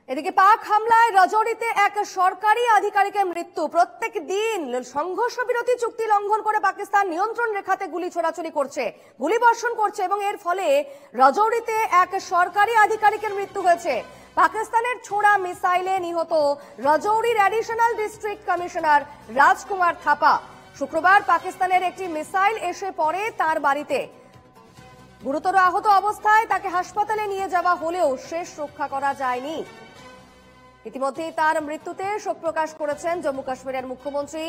এদিকে পাক হামলায় রাজৌরিতে এক সরকারি আধিকারিকের মৃত্যু। প্রত্যেক দিন সংঘর্ষ বিরতি চুক্তি লঙ্ঘন করে পাকিস্তান নিয়ন্ত্রণ রেখাতে গুলি ছোড়াছুড়ি করছে, গুলি বর্ষণ করছে এবং এর ফলে রাজৌরিতে এক সরকারি আধিকারিকের মৃত্যু হয়েছে। পাকিস্তানের ছোড়া মিসাইলে নিহত রাজৌরির অ্যাডিশনাল ডিস্ট্রিক্ট কমিশনার রাজকুমার থাপা। শুক্রবার পাকিস্তানের একটি মিসাইল এসে পড়ে তার বাড়িতে। গুরুতর আহত অবস্থায় তাকে হাসপাতালে নিয়ে যাওয়া হলেও শেষ রক্ষা করা যায়নি। ইতিমধ্যে তার মৃত্যুতে শোক প্রকাশ করেছেন জম্মু কাশ্মীরের মুখ্যমন্ত্রী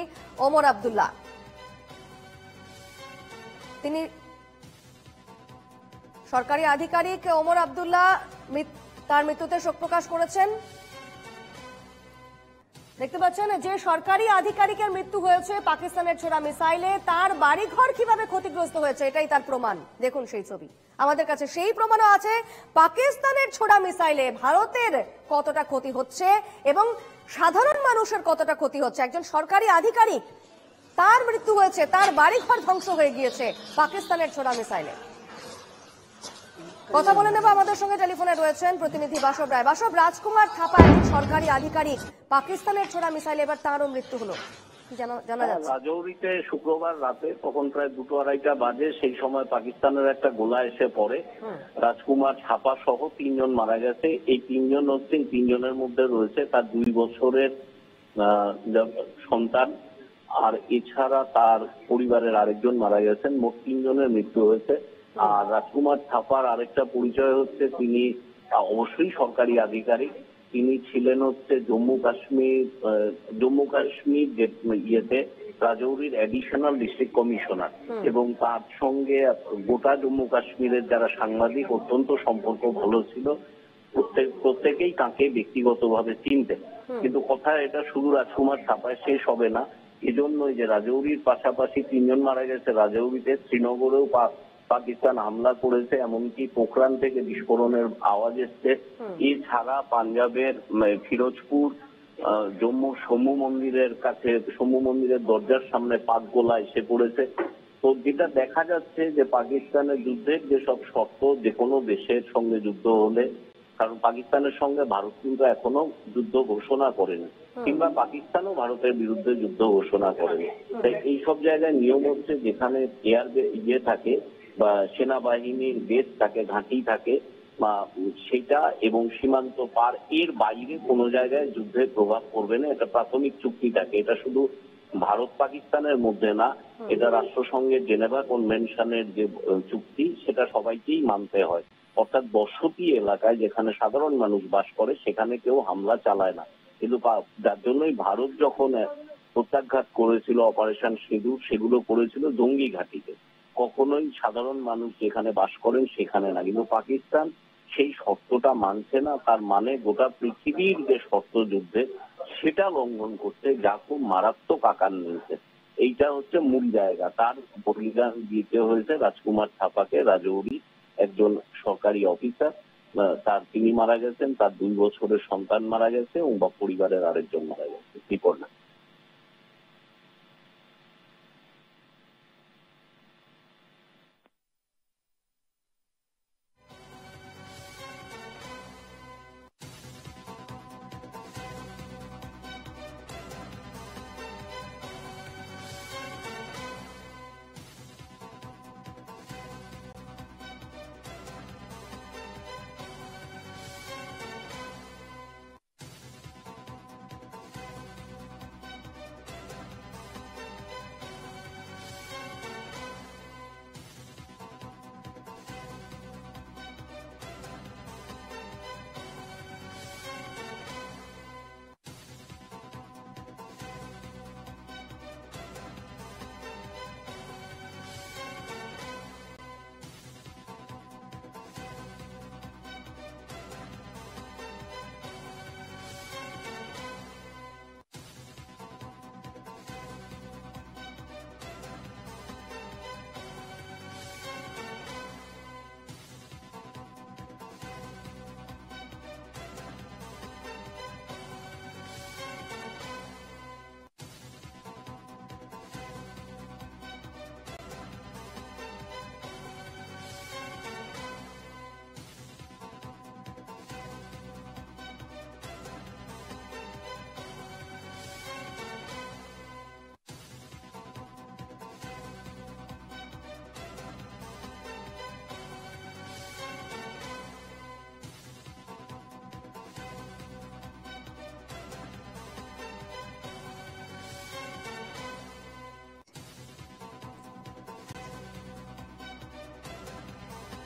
ওমর আব্দুল্লাহ। তিনি সরকারি আধিকারিক ওমর আব্দুল্লাহ তার মৃত্যুতে শোক প্রকাশ করেছেন। দেখতে পাচ্ছেন যে সরকারি আধিকারিকের মৃত্যু হয়েছে পাকিস্তানের ছোড়া মিসাইলে, তার বাড়িঘর কিভাবে ক্ষতিগ্রস্ত হয়েছে এটাই তার প্রমাণ। দেখুন সেই ছবি, আমাদের কাছে সেই প্রমাণও আছে। পাকিস্তানের ছোড়া মিসাইলে ভারতের কতটা ক্ষতি হচ্ছে এবং সাধারণ মানুষের কতটা ক্ষতি হচ্ছে। একজন সরকারি আধিকারিক, তার মৃত্যু হয়েছে, তার বাড়িঘর ধ্বংস হয়ে গিয়েছে পাকিস্তানের ছোড়া মিসাইলে। কথা বলে নেব, আমাদের সঙ্গে টেলিফোনে রয়েছেন প্রতিনিধি বাসব রায়। বাসব, রাজকুমার থাপা একজন সরকারি আধিকারিক, পাকিস্তানের ছোড়া মিসাইলে এবার তারও মৃত্যু হলো, কি জানা যাচ্ছে? রাজৌরিতে শুক্রবার রাতে তখন প্রায় 2-2:30 বাজে, সেই সময় পাকিস্তানের একটা গোলা এসে পড়ে। রাজকুমার থাপা সহ 3 জন মারা গেছে। এই 3 জন হচ্ছে, 3 জনের মধ্যে রয়েছে তার 2 বছরের সন্তান, আর এছাড়া তার পরিবারের আরেকজন মারা গেছেন। মোট 3 জনের মৃত্যু হয়েছে। আর রাজকুমার থাপার আরেকটা পরিচয় হচ্ছে তিনি অবশ্যই সরকারি আধিকারিক। তিনি ছিলেন হচ্ছে জম্মু কাশ্মীর ইয়েতে রাজৌরির অ্যাডিশনাল ডিস্ট্রিক্ট কমিশনার, এবং তার সঙ্গে গোটা জম্মু কাশ্মীরের যারা সাংবাদিক অত্যন্ত সম্পর্ক ভালো ছিল। প্রত্যেকেই তাকে ব্যক্তিগতভাবে চিনতেন। কিন্তু কথা এটা শুধু রাজকুমার থাপায় শেষ হবে না। এজন্যই যে রাজৌরির পাশাপাশি 3 জন মারা গেছে রাজৌরিতে, শ্রীনগরেও পাকিস্তান হামলা করেছে, এমনকি পোখরান থেকে বিস্ফোরণের আওয়াজ এসছে। এছাড়া পাঞ্জাবের ফিরোজপুর সমু মন্দিরের দরজার সামনে পাক গোলা এসে পড়েছে। তো যেটা দেখা যাচ্ছে যে পাকিস্তানের যুদ্ধের যেসব শর্ত, যে কোনো দেশের সঙ্গে যুদ্ধ হলে, কারণ পাকিস্তানের সঙ্গে ভারত কিন্তু এখনো যুদ্ধ ঘোষণা করেনি, কিংবা পাকিস্তানও ভারতের বিরুদ্ধে যুদ্ধ ঘোষণা করেনি। তাই এইসব জায়গায় নিয়ম হচ্ছে যেখানে এয়ার থাকে বা সেনাবাহিনীর বেস থাকে, ঘাঁটি থাকে, বা সেটা এবং সীমান্ত পার এর বাইরে কোনো জায়গায় যুদ্ধের প্রভাব পড়বে না। এটা প্রাথমিক চুক্তি থাকে। এটা শুধু ভারত পাকিস্তানের মধ্যে না, এটা রাষ্ট্রসংঘের জেনেভা কনভেনশনের যে চুক্তি, সেটা সবাইকেই মানতে হয়। অর্থাৎ বসতি এলাকায় যেখানে সাধারণ মানুষ বাস করে সেখানে কেউ হামলা চালায় না। কিন্তু যার জন্যই ভারত যখন প্রত্যাঘাত করেছিল অপারেশন সিঁদুর, সেগুলো করেছিল জঙ্গি ঘাঁটিতে, কখনোই সাধারণ মানুষ যেখানে বাস করেন সেখানে না। কিন্তু পাকিস্তান সেই শর্তটা মানছে না। তার মানে গোটা পৃথিবীর যে শর্ত যুদ্ধে, সেটা লঙ্ঘন করছে, যা খুব মারাত্মক আকার নিয়েছে। এইটা হচ্ছে মূল জায়গা। তার বলিদান দিতে হয়েছে রাজকুমার থাপাকে। রাজৌরি একজন সরকারি অফিসার, তিনি মারা গেছেন, তার 2 বছরের সন্তান মারা গেছে এবং পরিবারের আরেকজন মারা গেছে। রিপোর্ট।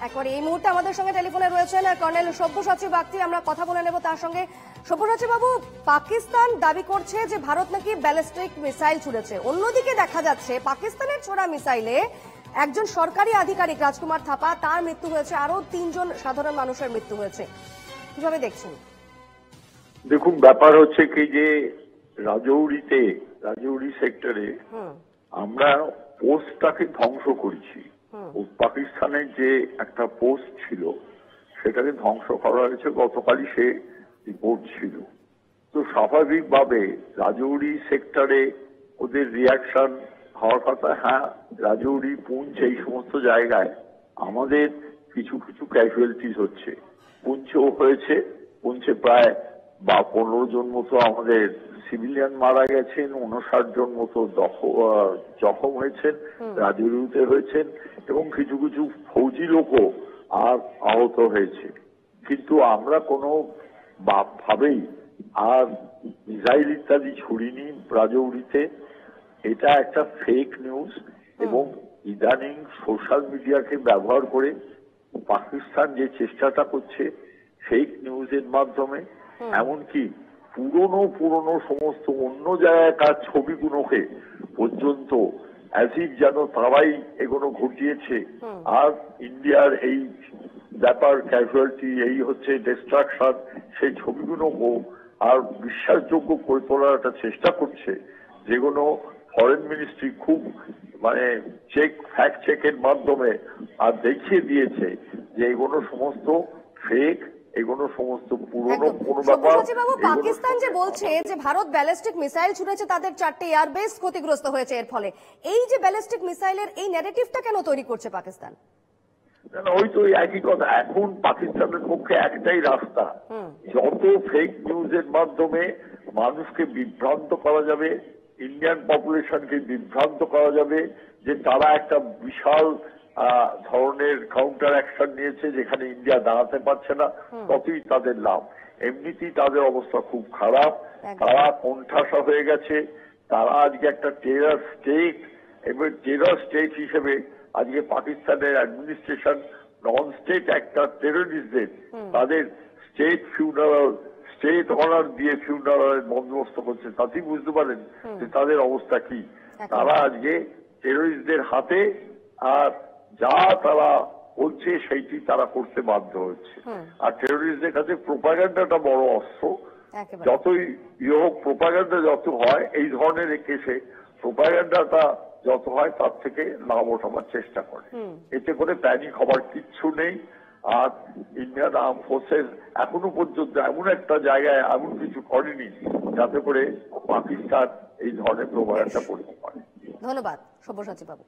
একবার এই মুহূর্তে আমাদের সঙ্গে টেলিফোনে রয়েছেন কর্নেল সব্যসাচী বাগচি, আমরা কথা বলে নেব তার সঙ্গে। সব্যসাচী বাবু, পাকিস্তান দাবি করছে যে ভারত নাকি ব্যালিস্টিক মিসাইল ছুড়েছে, অন্যদিকে দেখা যাচ্ছে পাকিস্তানের ছোড়া মিসাইলে একজন সরকারি আধিকারিক রাজকুমার থাপা তার মৃত্যু হয়েছে, আরো 3 জন সাধারণ মানুষের মৃত্যু হয়েছে, কিভাবে দেখছেন? দেখুন, ব্যাপার হচ্ছে কি যে রাজৌরি সেক্টরে আমরা পোস্টটাকে ধ্বংস করেছি। পাকিস্তানের যে একটা পোস্ট ছিল সেটাকে ধ্বংস করা হয়েছে, গতকালই সে রিপোর্ট ছিল। তো স্বাভাবিকভাবে রাজৌরি সেক্টরে ওদের রিয়াকশন হওয়ার কথা। হ্যাঁ, রাজৌরি, পুঞ্চ এই সমস্ত জায়গায় আমাদের কিছু কিছু ক্যাজুয়ালিটিস হচ্ছে। পুঞ্চেও হয়েছে, পুঞ্চে প্রায় 15 জন মতো আমাদের সিভিলিয়ান মারা গেছেন, 59 জন মতো জখম হয়েছেন, রাজৌরিতে হয়েছেন, এবং কিছু কিছু ফৌজি লোকও আর আহত হয়েছে। কিন্তু আমরা কোনো ভাবেই আর মিসাইল ইত্যাদি ছুড়িনি রাজৌরিতে। এটা একটা ফেক নিউজ, এবং ইদানিং সোশ্যাল মিডিয়াকে ব্যবহার করে পাকিস্তান যে চেষ্টাটা করছে ফেক নিউজের মাধ্যমে, এমনকি পুরনো সমস্ত অন্য জায়গাকার ছবিগুলোকে পর্যন্ত অ্যাজিভ যেন তারাই এগুলো ঘটিয়েছে, আর ইন্ডিয়ার এই ব্যাপার ক্যাজুয়ালিটি, এই হচ্ছে ডিস্ট্রাকশন, সেই ছবিগুলোকেও আর বিশ্বাসযোগ্য করে তোলার একটা চেষ্টা করছে, যেগুলো ফরেন মিনিস্ট্রি খুব ফ্যাক্ট চেকের মাধ্যমে আর দেখিয়ে দিয়েছে যে এগুলো সমস্ত ফেক, এগুলো সমস্ত পুরনো কোনো ব্যাপার। পাকিস্তান যে বলছে যে ভারত ব্যালিস্টিক মিসাইল ছুড়েছে, তাদের 4টে এয়ারবেস ক্ষতিগ্রস্ত হয়েছে এর ফলে, এই যে ব্যালিস্টিক মিসাইলের এই ন্যারেটিভটা কেন তৈরি করছে পাকিস্তান? ওই তো একই কথা। এখন পাকিস্তানের পক্ষে একটাই রাস্তা, যত ফেক নিউজের মাধ্যমে মানুষকে বিভ্রান্ত করা যাবে, ইন্ডিয়ান পপুলেশনকে বিভ্রান্ত করা যাবে যে তারা একটা বিশাল ধরনের কাউন্টার অ্যাকশন নিয়েছে যেখানে ইন্ডিয়া দাঁড়াতে পারছে না, ততই তাদের লাভ। এমনিতেই তাদের অবস্থা খুব খারাপ, তারা কোণঠাসা হয়ে গেছে। তারা আজকে একটা টেরর স্টেট, এবং টেরর স্টেট হিসেবে আজকে পাকিস্তানের অ্যাডমিনিস্ট্রেশন নন স্টেট একটা টেররিস্টদের তাদের স্টেট অনার দিয়ে ফিউনারালের বন্দোবস্ত করছে। তাতেই বুঝতে পারেন যে তাদের অবস্থা কি। তারা আজকে টেররিস্টদের হাতে, আর যা তারা বলছে সেইটি তারা করতে বাধ্য হচ্ছে। আর টেররিস্টদের কাছে প্রোপাগান্ডাটা বড় অস্ত্র। যতই হোক, প্রোপাগান্ডা যত হয় এই ধরনের কেসে, প্রোপাগান্ডাটা যত হয় তার থেকে লাভ ওঠাবার চেষ্টা করে। এতে করে প্যানিক হবার কিচ্ছু নেই। আর ইন্ডিয়ান আর্ম ফোর্সেস এখনো পর্যন্ত এমন একটা জায়গায় এমন কিছু করেনি যাতে করে পাকিস্তান এই ধরনের প্রোপাগান্ডা করতে পারে। ধন্যবাদ সব্যসাচী বাবু।